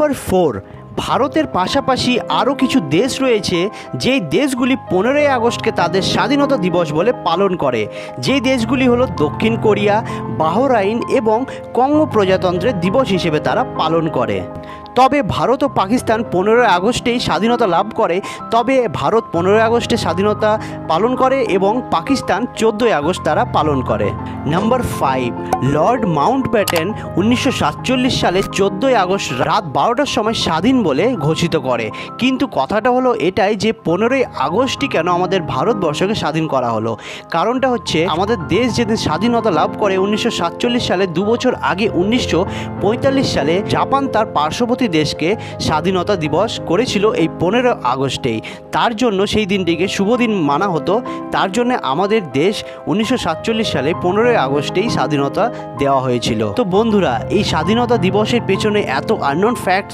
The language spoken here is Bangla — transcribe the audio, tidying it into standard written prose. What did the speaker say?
নাম্বার 4, ভারতের পাশাপাশি আরও কিছু দেশ রয়েছে যেই দেশগুলি 15ই আগস্টকে তাদের স্বাধীনতা দিবস বলে পালন করে। যেই দেশগুলি হলো দক্ষিণ কোরিয়া, বাহরাইন এবং কঙ্গো প্রজাতন্ত্রের দিবস হিসেবে তারা পালন করে। তবে ভারত ও পাকিস্তান 15ই আগস্টেই স্বাধীনতা লাভ করে। তবে ভারত 15ই আগস্টে স্বাধীনতা পালন করে এবং পাকিস্তান 14ই আগস্ট তারা পালন করে। নাম্বার 5, লর্ড মাউন্টব্যাটেন 1947 সালে 14ই আগস্ট রাত 12টার সময় স্বাধীন বলে ঘোষিত করে। কিন্তু কথাটা হলো এটাই যে 15ই আগস্টই কেন আমাদের ভারতবর্ষকে স্বাধীন করা হলো। কারণটা হচ্ছে আমাদের দেশ যেদিন স্বাধীনতা লাভ করে 1947 সালে, 2 বছর আগে 1945 সালে জাপান তার পার্শ্ববর্তী দেশকে স্বাধীনতা দিবস করেছিল এই 15 আগস্টেই। তার জন্য সেই দিনটিকে শুভ দিন মানা হতো। তার জন্য আমাদের দেশ 1947 সালে 15ই আগস্টেই স্বাধীনতা দেওয়া হয়েছিল। তো বন্ধুরা, এই স্বাধীনতা দিবসের পেছনে এত আননোন ফ্যাক্টস